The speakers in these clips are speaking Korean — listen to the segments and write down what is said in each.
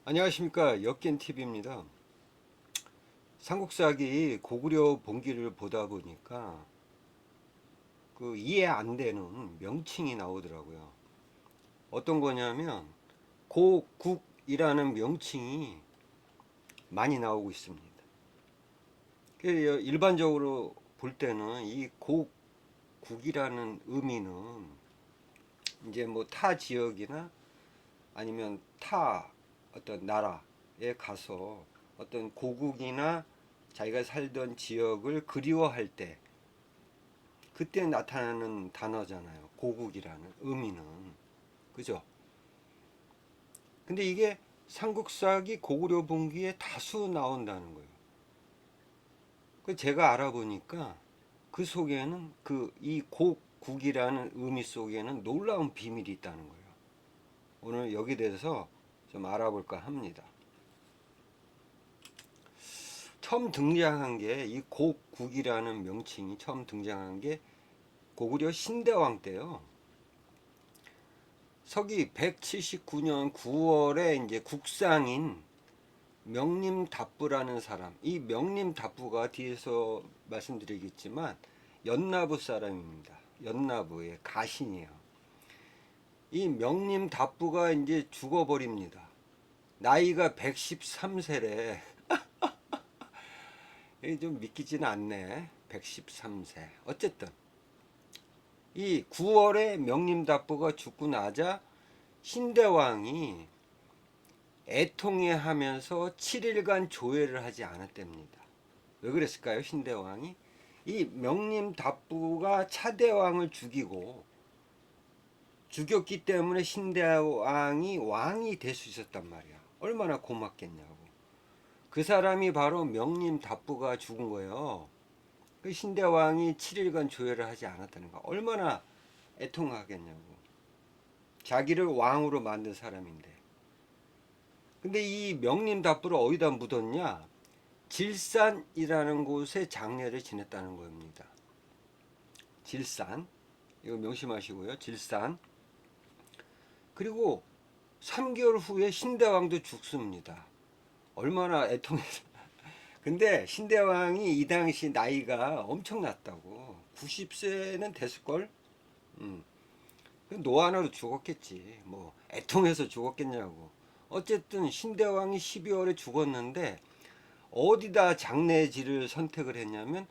안녕하십니까, 역겐TV입니다. 삼국사기 고구려 본기를 보다 보니까 그 이해 안 되는 명칭이 나오더라고요. 어떤 거냐면 고국이라는 명칭이 많이 나오고 있습니다. 일반적으로 볼 때는 이 고국이라는 의미는 이제 뭐 타 지역이나 아니면 타 어떤 나라에 가서 어떤 고국이나 자기가 살던 지역을 그리워할 때 그때 나타나는 단어잖아요. 고국이라는 의미는. 그죠? 근데 이게 삼국사기 고구려 분기에 다수 나온다는 거예요. 그 제가 알아보니까 그 속에는 이 고국이라는 의미 속에는 놀라운 비밀이 있다는 거예요. 오늘 여기 대해서 좀 알아볼까 합니다. 처음 등장한 게 이 고국이라는 명칭이 처음 등장한 게 고구려 신대왕 때요. 서기 179년 9월에 이제 국상인 명림답부라는 사람, 이 명림답부가 뒤에서 말씀드리겠지만 연나부 사람입니다. 연나부의 가신이에요. 이 명림답부가 이제 죽어버립니다. 나이가 113세래. 좀 믿기지는 않네. 113세. 어쨌든 이 9월에 명림답부가 죽고 나자 신대왕이 애통해 하면서 7일간 조회를 하지 않았답니다. 왜 그랬을까요? 신대왕이 이 명림답부가 차대왕을 죽였기 때문에 신대왕이 왕이 될 수 있었단 말이야. 얼마나 고맙겠냐고. 그 사람이 바로 명림답부가 죽은 거예요. 그 신대왕이 7일간 조회를 하지 않았다는 거 얼마나 애통하겠냐고. 자기를 왕으로 만든 사람인데. 근데 이 명림답부를 어디다 묻었냐? 질산이라는 곳에 장례를 지냈다는 겁니다. 질산. 이거 명심하시고요. 질산. 그리고 3개월 후에 신대왕도 죽습니다. 얼마나 애통해서. 근데 신대왕이 이 당시 나이가 엄청 났다고. 90세는 됐을걸? 노안으로 죽었겠지. 뭐 애통해서 죽었겠냐고. 어쨌든 신대왕이 12월에 죽었는데 어디다 장례지를 선택을 했냐면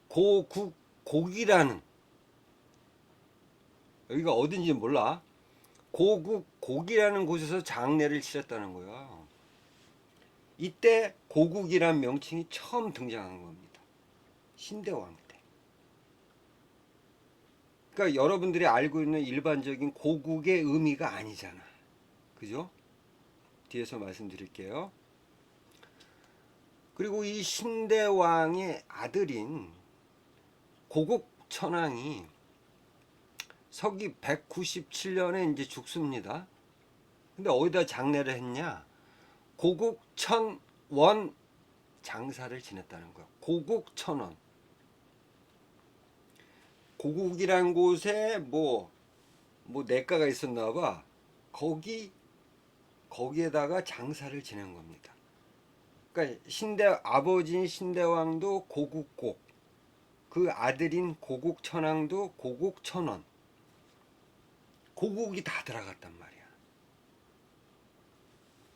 고국곡이라는, 여기가 어딘지 몰라. 고국곡이라는 곳에서 장례를 치렀다는 거야. 이때 고국이란 명칭이 처음 등장한 겁니다. 신대왕 때. 그러니까 여러분들이 알고 있는 일반적인 고국의 의미가 아니잖아. 그죠? 뒤에서 말씀드릴게요. 그리고 이 신대왕의 아들인 고국천왕이 서기 197년에 이제 죽습니다. 근데 어디다 장례를 했냐? 고국천원 장사를 지냈다는 거야. 고국천원. 고국이란 곳에 뭐 내과가 있었나 봐. 거기에다가 장사를 지낸 겁니다. 그러니까 아버지인 신대왕도 고국곡, 그 아들인 고국천왕도 고국천원. 고국이 다 들어갔단 말이야.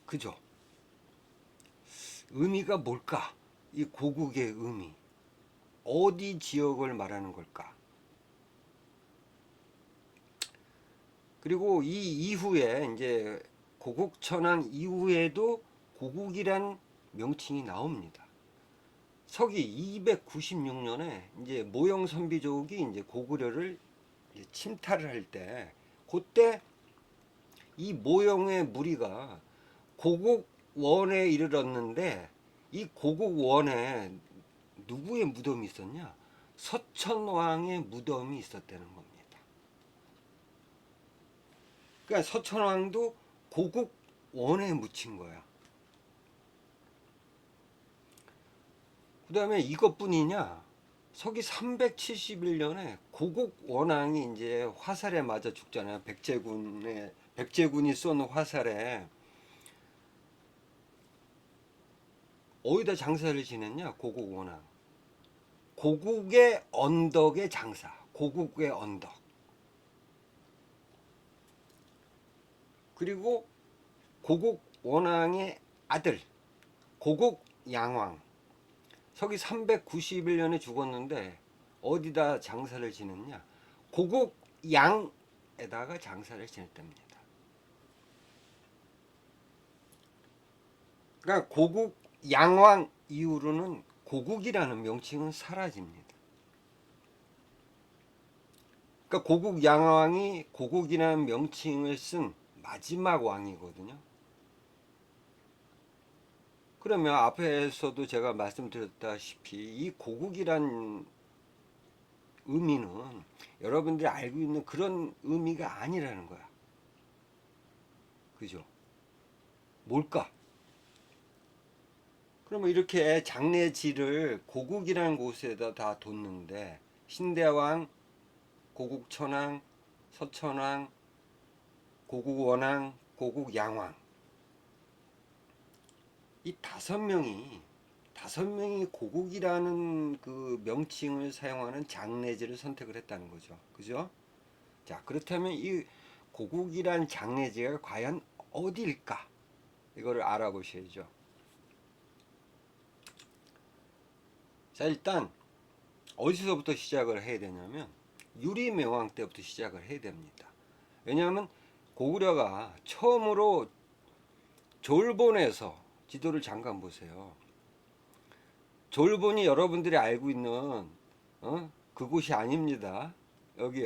그죠? 의미가 뭘까? 이 고국의 의미. 어디 지역을 말하는 걸까? 그리고 이 이후에 이제 고국천왕 이후에도 고국이란 명칭이 나옵니다. 서기 296년에 이제 모영 선비족이 이제 고구려를 이제 침탈을 할 때, 그때 이 모영의 무리가 고국원에 이르렀는데 이 고국원에 누구의 무덤이 있었냐? 서천왕의 무덤이 있었다는 겁니다. 그러니까 서천왕도 고국원에 묻힌 거야. 그 다음에 이것뿐이냐? 서기 371년에 고국원왕이 이제 화살에 맞아 죽잖아요. 백제군이 쏜 화살에. 어디다 장사를 지냈냐? 고국 원앙. 고국의 언덕의 장사. 고국의 언덕. 그리고 고국 원앙의 아들 고국 양왕. 서기 391년에 죽었는데 어디다 장사를 지냈냐? 고국 양에다가 장사를 지냈답니다. 그러니까 고국 양왕 이후로는 고국이라는 명칭은 사라집니다. 그러니까 고국 양왕이 고국이라는 명칭을 쓴 마지막 왕이거든요. 그러면 앞에서도 제가 말씀드렸다시피 이 고국이란 의미는 여러분들이 알고 있는 그런 의미가 아니라는 거야. 그죠? 뭘까? 그러면 이렇게 장례지를 고국이라는 곳에다 다 뒀는데 신대왕, 고국천왕, 서천왕, 고국원왕, 고국양왕 이 다섯 명이 고국이라는 그 명칭을 사용하는 장례지를 선택을 했다는 거죠. 그죠? 자, 그렇다면 이 고국이란 장례지가 과연 어디일까? 이거를 알아보셔야죠. 자, 일단 어디서부터 시작을 해야 되냐면 유리명왕 때부터 시작을 해야 됩니다. 왜냐하면 고구려가 처음으로 졸본에서 지도를 잠깐 보세요. 졸본이 여러분들이 알고 있는 그곳이 아닙니다. 여기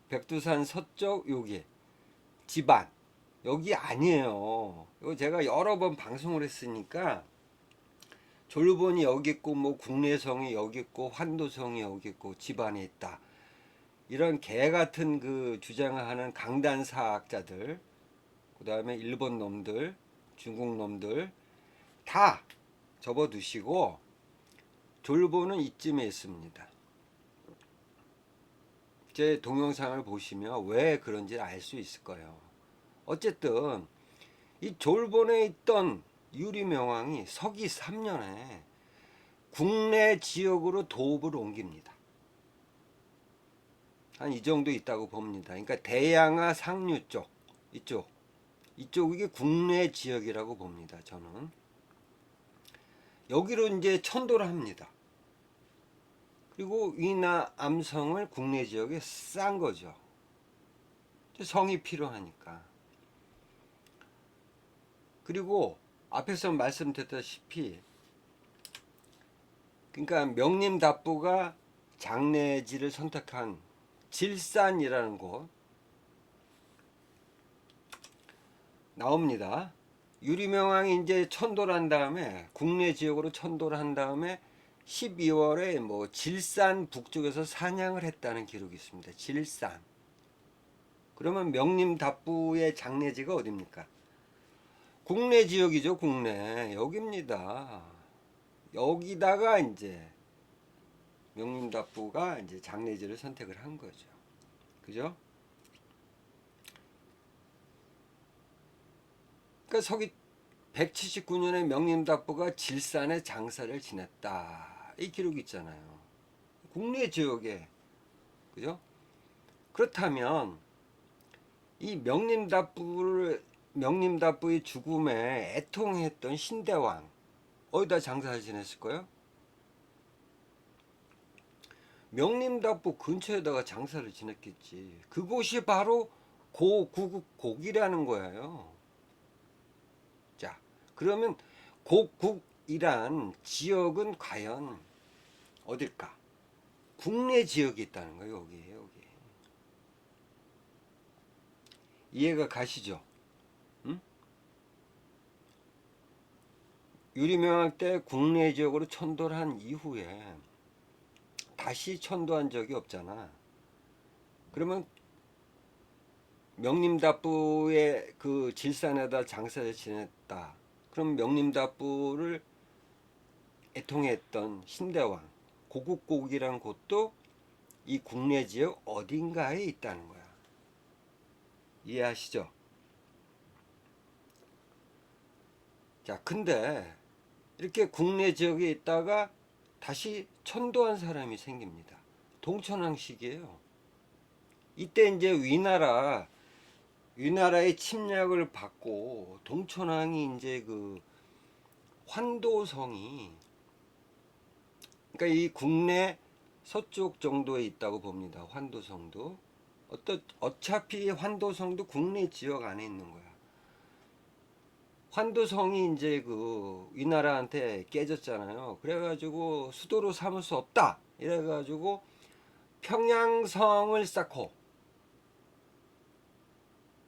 백두산 서쪽 여기 지반 여기 아니에요. 이거 제가 여러 번 방송을 했으니까 졸본이 여기 있고 뭐 국내성이 여기 있고 환도성이 여기 있고 지반에 있다. 이런 개 같은 그 주장을 하는 강단사학자들, 그 다음에 일본 놈들, 중국 놈들 다 접어두시고 졸본은 이쯤에 있습니다. 제 동영상을 보시면 왜 그런지 알 수 있을 거예요. 어쨌든 이 졸본에 있던 유리명왕이 서기 3년에 국내 지역으로 도읍을 옮깁니다. 한 이 정도 있다고 봅니다. 그러니까 대양하 상류 쪽 이쪽이 국내 지역이라고 봅니다. 저는 여기로 이제 천도를 합니다. 그리고 위나 암성을 국내 지역에 싼 거죠. 성이 필요하니까. 그리고 앞에서 말씀드렸다시피 그러니까 명림답부가 장례지를 선택한 질산이라는 곳 나옵니다. 유리명왕이 이제 천도를 한 다음에 국내 지역으로 천도를 한 다음에 12월에 뭐 질산 북쪽에서 사냥을 했다는 기록이 있습니다. 질산. 그러면 명림답부의 장례지가 어디입니까? 국내 지역이죠. 국내 여기입니다. 여기다가 이제 명림답부가 이제 장례지를 선택을 한 거죠. 그죠? 그러니까 서기 179년에 명림답부가 질산에 장사를 지냈다. 이 기록이 있잖아요. 국내 지역에. 그죠? 그렇다면 이 명림답부의 죽음에 애통했던 신대왕 어디다 장사를 지냈을까요? 명림답부 근처에다가 장사를 지냈겠지. 그곳이 바로 고국이라는 거예요. 자, 그러면 고국이란 지역은 과연 어딜까? 국내 지역이 있다는 거예요. 여기. 이해가 가시죠? 응? 유리명왕 때 국내 지역으로 천도를 한 이후에 다시 천도한 적이 없잖아. 그러면 명림답부의 그 질산에다 장사를 지냈다. 그럼 명림답부를 애통했던 신대왕 고국이라는 곳도 이 국내 지역 어딘가에 있다는 거야. 이해하시죠? 자, 근데 이렇게 국내 지역에 있다가 다시 천도한 사람이 생깁니다. 동천왕식이에요. 이때 이제 위나라의 침략을 받고 동천왕이 이제 그 환도성이, 그러니까 이 국내 서쪽 정도에 있다고 봅니다. 환도성도 어차피 환도성도 국내 지역 안에 있는 거야. 환도성이 이제 그 위나라한테 깨졌잖아요. 그래가지고 수도로 삼을 수 없다. 이래가지고 평양성을 쌓고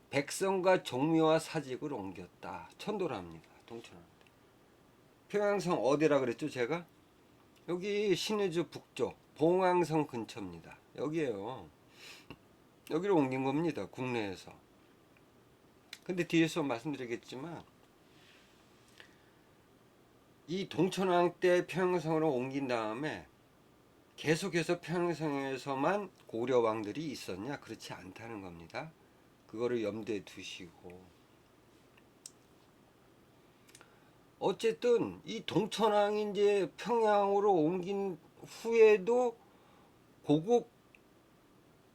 백성과 종묘와 사직을 옮겼다. 천도랍니다. 동천왕. 평양성 어디라 그랬죠, 제가? 여기 신의주 북쪽 봉황성 근처입니다. 여기에요. 여기로 옮긴 겁니다. 국내에서. 근데 뒤에서 말씀드리겠지만 이 동천왕 때 평양성으로 옮긴 다음에 계속해서 평양성에서만 고려 왕들이 있었냐? 그렇지 않다는 겁니다. 그거를 염두에 두시고, 어쨌든 이 동천왕이 이제 평양으로 옮긴 후에도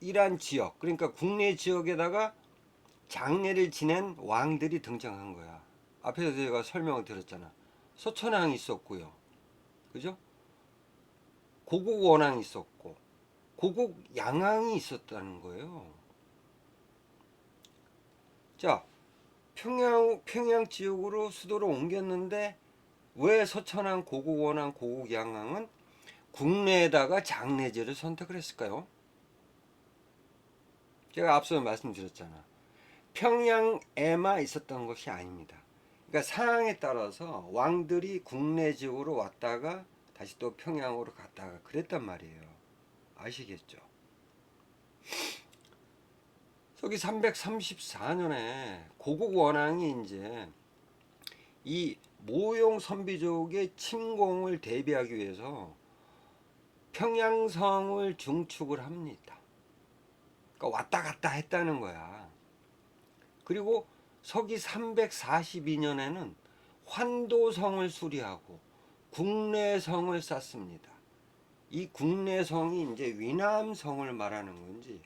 고국이란 지역, 그러니까 국내 지역에다가 장례를 지낸 왕들이 등장한 거야. 앞에서 제가 설명을 드렸잖아. 서천왕이 있었고요. 그죠? 고국원왕이 있었고 고국양왕이 있었다는 거예요. 자, 평양 지역으로 수도를 옮겼는데 왜 서천왕, 고국원왕, 고국양왕은 국내에다가 장례제를 선택을 했을까요? 제가 앞서 말씀드렸잖아. 평양에만 있었던 것이 아닙니다. 그러니까 상황에 따라서 왕들이 국내 지역으로 왔다가 다시 또 평양으로 갔다가 그랬단 말이에요. 아시겠죠? 서기 334년에 고국 원왕이 이제 이 모용 선비족의 침공을 대비하기 위해서 평양성을 중축을 합니다. 그러니까 왔다 갔다 했다는 거야. 그리고 서기 342년에는 환도성을 수리하고 국내성을 쌓습니다. 이 국내성이 이제 위남성을 말하는 건지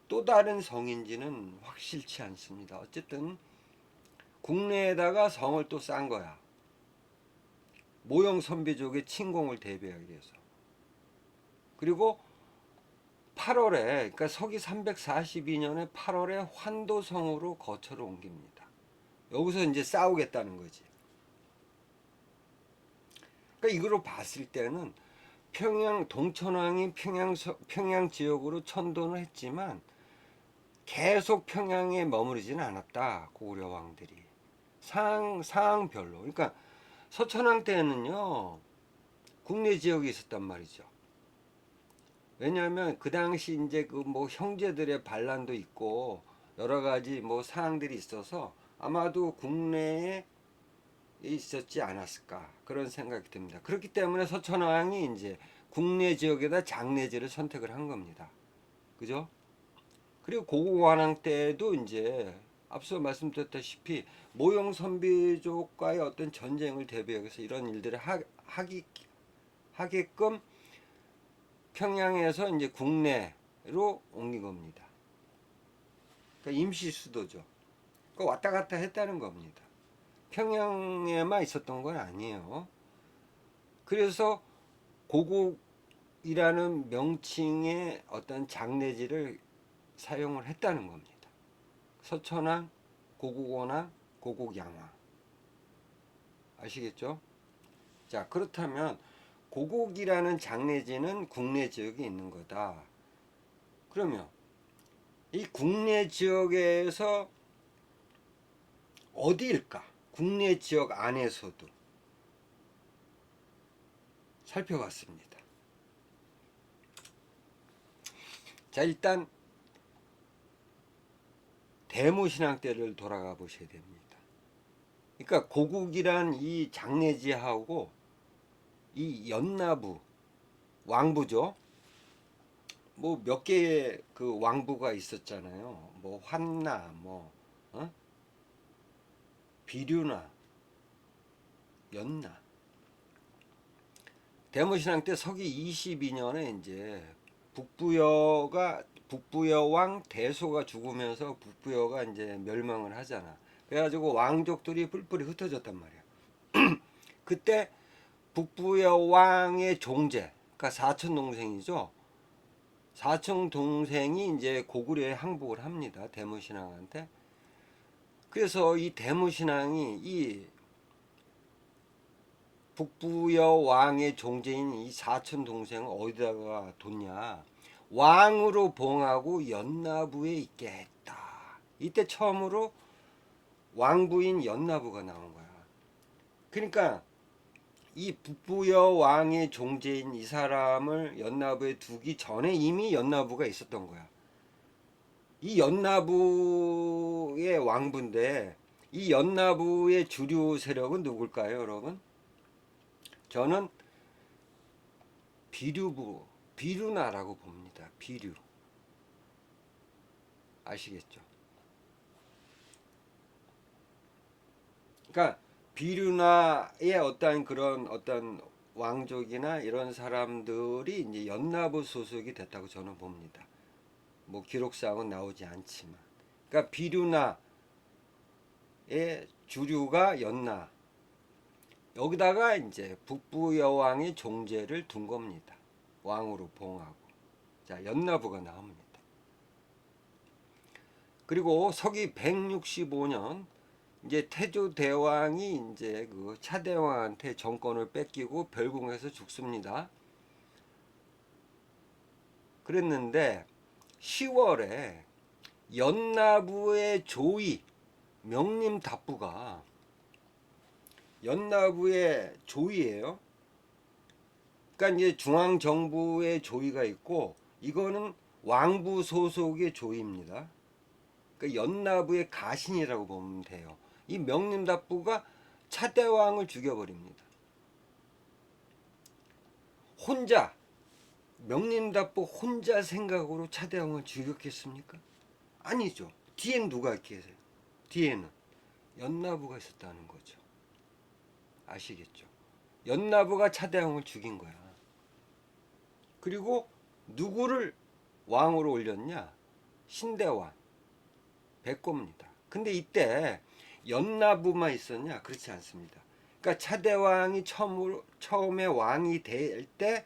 또 다른 성인지는 확실치 않습니다. 어쨌든 국내에다가 성을 또 쌓은 거야. 모형 선비족의 침공을 대비하기 위해서. 그리고 8월에, 그러니까 서기 342년에 8월에 환도성으로 거처를 옮깁니다. 여기서 이제 싸우겠다는 거지. 그러니까 이거로 봤을 때는 동천왕이 평양 지역으로 천도는 했지만 계속 평양에 머무르지는 않았다. 고구려 왕들이. 상황별로. 그러니까 서천왕 때는요, 국내 지역이 있었단 말이죠. 왜냐하면 그 당시 이제 그 뭐 형제들의 반란도 있고 여러 가지 뭐 사항들이 있어서 아마도 국내에 있었지 않았을까 그런 생각이 듭니다. 그렇기 때문에 서천왕이 이제 국내 지역에다 장례제를 선택을 한 겁니다. 그죠? 그리고 고국왕 때도 이제 앞서 말씀드렸다시피 모용 선비족과의 어떤 전쟁을 대비해서 이런 일들을 하게끔 평양에서 이제 국내로 옮긴 겁니다. 그러니까 임시 수도죠. 그러니까 왔다 갔다 했다는 겁니다. 평양에만 있었던 건 아니에요. 그래서 고국이라는 명칭의 어떤 장례지를 사용을 했다는 겁니다. 서천왕, 고국원왕, 고국양왕. 아시겠죠? 자, 그렇다면 고국이라는 장례지는 국내 지역에 있는 거다. 그러면 이 국내 지역에서 어디일까? 국내 지역 안에서도 살펴봤습니다. 자, 일단 대무신앙 때를 돌아가 보셔야 됩니다. 그러니까 고국이란 이 장례지하고 이 연나부 왕부죠. 뭐 몇 개의 그 왕부가 있었잖아요. 뭐 환나, 비류나, 연나. 대무신앙 때 서기 22년에 이제 북부여왕 대소가 죽으면서 북부여가 이제 멸망을 하잖아. 그래가지고 왕족들이 뿔뿔이 흩어졌단 말이야. 그때 북부여왕의 종제, 그러니까 사촌 동생이죠. 사촌 동생이 이제 고구려에 항복을 합니다. 대무신앙한테. 그래서 이 대무신앙이 이 북부여 왕의 종제인 이 사촌 동생을 어디다가 뒀냐? 왕으로 봉하고 연나부에 있게 했다. 이때 처음으로 왕부인 연나부가 나온 거야. 그러니까 이 북부여 왕의 종제인 이 사람을 연나부에 두기 전에 이미 연나부가 있었던 거야. 이 연나부의 왕부인데 이 연나부의 주류 세력은 누굴까요, 여러분? 저는 비류나라고 봅니다. 비류. 아시겠죠? 그러니까 비류나의 어떤 그런 어떤 왕족이나 이런 사람들이 이제 연나부 소속이 됐다고 저는 봅니다. 뭐 기록상은 나오지 않지만. 그러니까 비류나의 주류가 연나. 여기다가 이제 북부 여왕의 종제를 둔 겁니다. 왕으로 봉하고. 자, 연나부가 나옵니다. 그리고 서기 165년 이제 태조 대왕이 이제 그 차대왕한테 정권을 뺏기고 별궁에서 죽습니다. 그랬는데 10월에 연나부의 조이 명림답부가 연나부의 조이예요. 그러니까 이제 중앙 정부의 조이가 있고 이거는 왕부 소속의 조이입니다. 그러니까 연나부의 가신이라고 보면 돼요. 이 명림답부가 차대왕을 죽여버립니다. 혼자 명림답부 혼자 생각으로 차대왕을 죽였겠습니까? 아니죠. 뒤엔 누가 계세요? 뒤에는 연나부가 있었다는 거죠. 아시겠죠? 연나부가 차대왕을 죽인 거야. 그리고 누구를 왕으로 올렸냐? 신대왕 백고입니다. 근데 이때 연나부만 있었냐? 그렇지 않습니다. 그러니까 차대왕이 처음에 왕이 될 때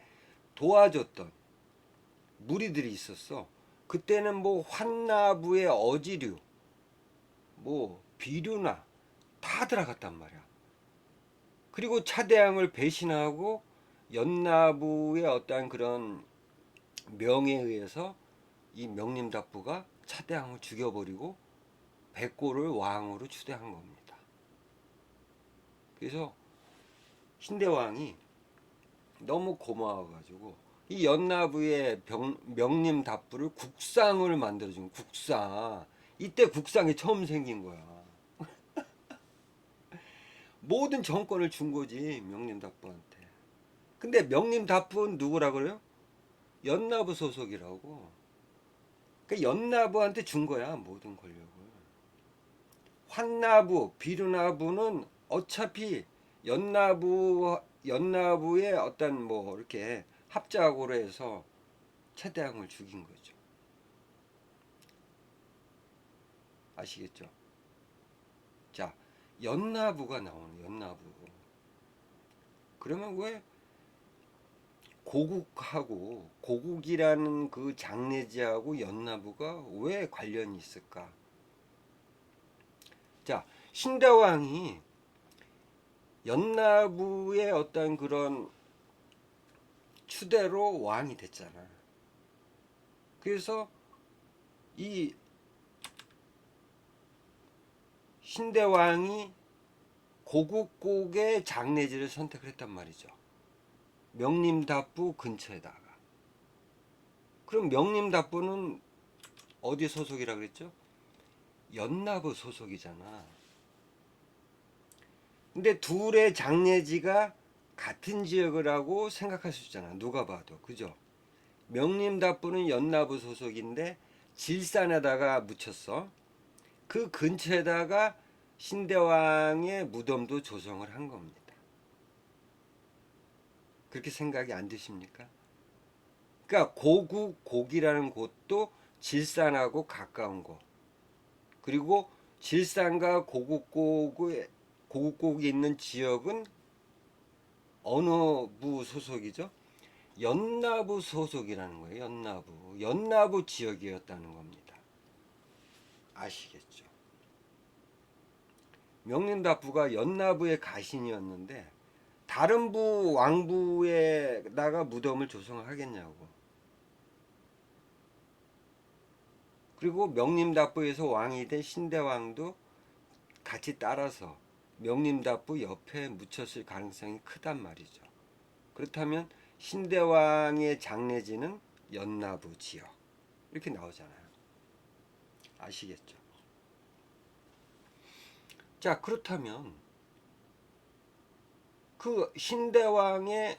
도와줬던 무리들이 있었어. 그때는 뭐 환나부의 어지류, 뭐 비류나 다 들어갔단 말이야. 그리고 차대왕을 배신하고 연나부의 어떠한 그런 명에 의해서 이 명림답부가 차대왕을 죽여버리고 백고를 왕으로 추대한 겁니다. 그래서 신대왕이 너무 고마워가지고 이 연나부의 명림답부를 국상을 만들어준 국상. 이때 국상이 처음 생긴 거야. 모든 정권을 준 거지 명림답부한테. 근데 명림답부는 누구라 그래요? 연나부 소속이라고. 그러니까 연나부한테 준 거야 모든 권력을. 환나부, 비루나부는 어차피 연나부의 어떤 뭐 이렇게 합작으로 해서 차대왕을 죽인 거죠. 아시겠죠? 자, 연나부가 나오는 연나부. 그러면 왜 고국이라는 그 장례지하고 연나부가 왜 관련이 있을까? 자, 신대왕이 연나부의 어떤 그런 추대로 왕이 됐잖아. 그래서 이 신대왕이 고국국의 장례지를 선택을 했단 말이죠. 명림답부 근처에다가. 그럼 명림답부는 어디 소속이라 그랬죠? 연나부 소속이잖아. 근데 둘의 장례지가 같은 지역을 하고 생각할 수 있잖아. 누가 봐도. 그죠? 명림답부는 연나부 소속인데 질산에다가 묻혔어. 그 근처에다가 신대왕의 무덤도 조성을 한 겁니다. 그렇게 생각이 안 드십니까? 그러니까 고국곡이라는 곳도 질산하고 가까운 곳. 그리고 질산과 고국곡이 있는 지역은 어느 부 소속이죠? 연나부 소속이라는 거예요. 연나부 지역이었다는 겁니다. 아시겠죠? 명림답부가 연나부의 가신이었는데 다른 부 왕부에다가 무덤을 조성하겠냐고. 그리고 명림답부에서 왕이 된 신대왕도 같이 따라서 명림답부 옆에 묻혔을 가능성이 크단 말이죠. 그렇다면 신대왕의 장례지는 연나부 지역 이렇게 나오잖아요. 아시겠죠? 자, 그렇다면 그 신대왕의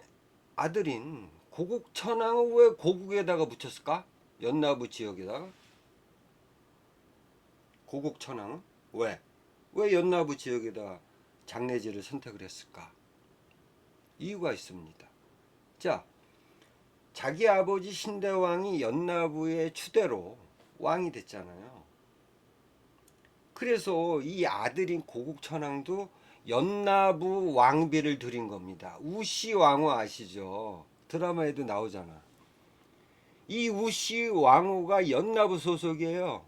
아들인 고국천왕을 왜 고국에다가 묻혔을까? 연나부 지역에다가. 고국천왕은 왜? 왜 연나부 지역에다 장례지를 선택을 했을까? 이유가 있습니다. 자, 자기 아버지 신대왕이 연나부의 추대로 왕이 됐잖아요. 그래서 이 아들인 고국천왕도 연나부 왕비를 드린 겁니다. 우시왕후 아시죠? 드라마에도 나오잖아. 이 우시왕후가 연나부 소속이에요.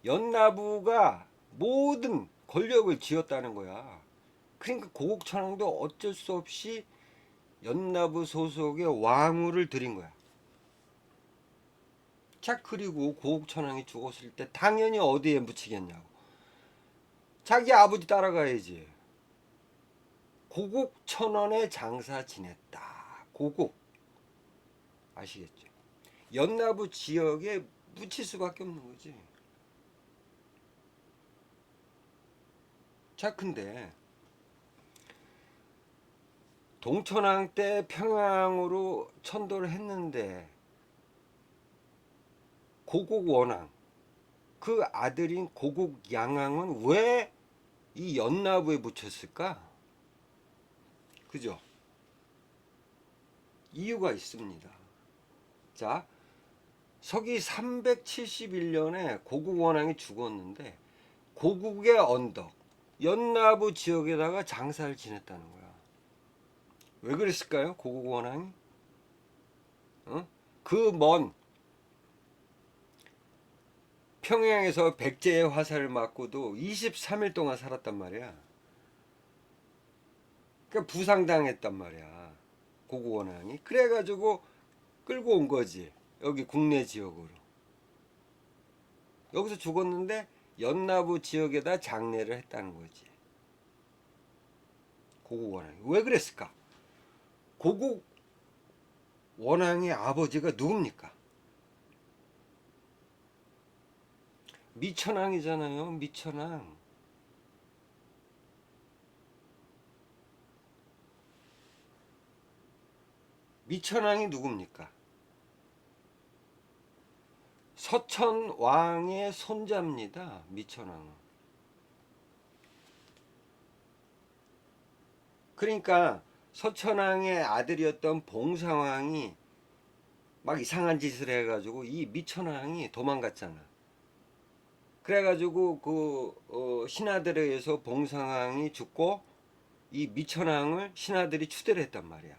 연나부가 모든 권력을 쥐었다는 거야. 그러니까 고국천왕도 어쩔 수 없이 연나부 소속의 왕후를 드린 거야. 자, 그리고 고국천왕이 죽었을 때 당연히 어디에 묻히겠냐고. 자기 아버지 따라가야지. 고국천원에 장사 지냈다. 고국. 아시겠죠? 연나부 지역에 묻힐 수밖에 없는 거지. 자, 근데 동천왕 때 평양으로 천도를 했는데 고국원왕 그 아들인 고국양왕은 왜 이 연나부에 묻혔을까? 그죠? 이유가 있습니다. 자, 서기 371년에 고국원왕이 죽었는데 고국의 언덕 연나부 지역에다가 장사를 지냈다는 거야. 왜 그랬을까요? 고국원왕이? 어? 그 먼 평양에서 백제의 화살을 맞고도 23일 동안 살았단 말이야. 그러니까 부상당했단 말이야. 고국원왕이. 그래가지고 끌고 온 거지. 여기 국내 지역으로. 여기서 죽었는데 연나부 지역에다 장례를 했다는 거지. 고국원왕이. 왜 그랬을까? 고국원왕의 아버지가 누굽니까? 미천왕이잖아요. 미천왕. 미천왕이 누굽니까? 서천왕의 손자입니다. 미천왕은. 그러니까 서천왕의 아들이었던 봉상왕이 막 이상한 짓을 해가지고 이 미천왕이 도망갔잖아. 그래가지고 신하들에 의해서 봉상왕이 죽고 이 미천왕을 신하들이 추대를 했단 말이야.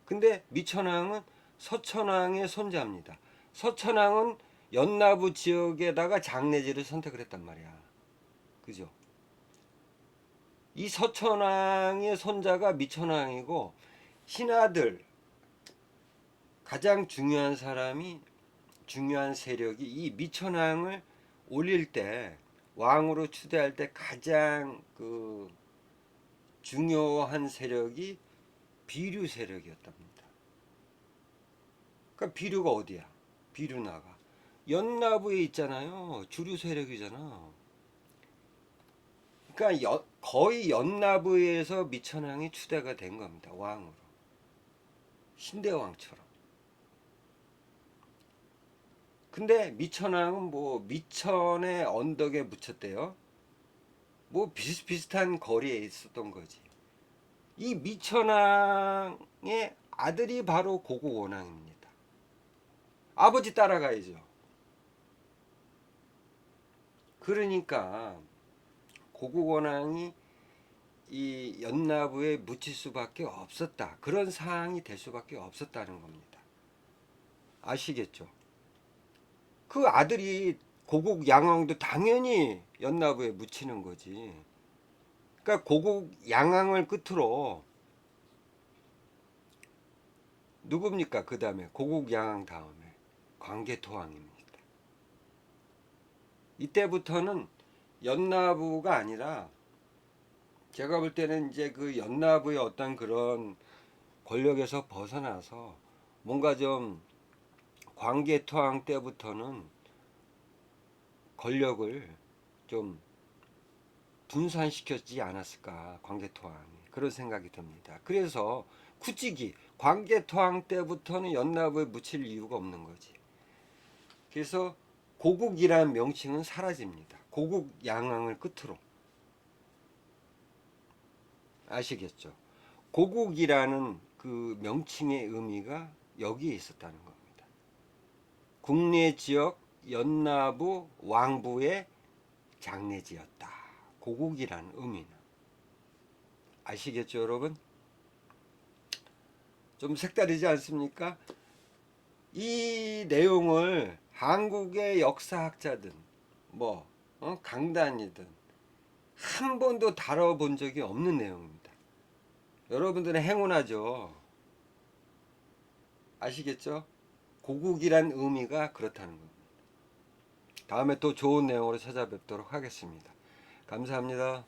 근데 미천왕은 서천왕의 손자입니다. 서천왕은 연나부 지역에다가 장례지를 선택을 했단 말이야. 그죠? 이 서천왕의 손자가 미천왕이고 신하들 가장 중요한 사람이 중요한 세력이 이 미천왕을 올릴 때 왕으로 추대할 때 가장 그 중요한 세력이 비류 세력이었답니다. 그러니까 비류가 어디야? 비류나가 연나부에 있잖아요. 주류 세력이잖아. 그러니까 거의 연나부에서 미천왕이 추대가 된 겁니다. 왕으로. 신대왕처럼. 근데 미천왕은 뭐 미천의 언덕에 묻혔대요. 뭐 비슷비슷한 거리에 있었던 거지. 이 미천왕의 아들이 바로 고국원왕입니다. 아버지 따라가야죠. 그러니까 고국원왕이 이 연나부에 묻힐 수밖에 없었다. 그런 상황이 될 수밖에 없었다는 겁니다. 아시겠죠? 그 아들이 고국 양왕도 당연히 연나부에 묻히는 거지. 그러니까 고국 양왕을 끝으로 누굽니까? 그 다음에 고국 양왕 다음에 광개토왕입니다. 이때부터는 연나부가 아니라 제가 볼 때는 이제 그 연나부의 어떤 그런 권력에서 벗어나서 뭔가 좀 광개토왕 때부터는 권력을 좀 분산시켰지 않았을까, 광개토왕이. 그런 생각이 듭니다. 그래서 굳이 광개토왕 때부터는 연나부에 묻힐 이유가 없는 거지. 그래서 고국이라는 명칭은 사라집니다. 고국 양왕을 끝으로. 아시겠죠? 고국이라는 그 명칭의 의미가 여기에 있었다는 겁니다. 국내 지역 연나부 왕부의 장례지였다. 고국이라는 의미는. 아시겠죠, 여러분? 좀 색다르지 않습니까? 이 내용을 한국의 역사학자든 강단이든 한 번도 다뤄본 적이 없는 내용입니다. 여러분들은 행운하죠. 아시겠죠? 고국이란 의미가 그렇다는 겁니다. 다음에 또 좋은 내용으로 찾아뵙도록 하겠습니다. 감사합니다.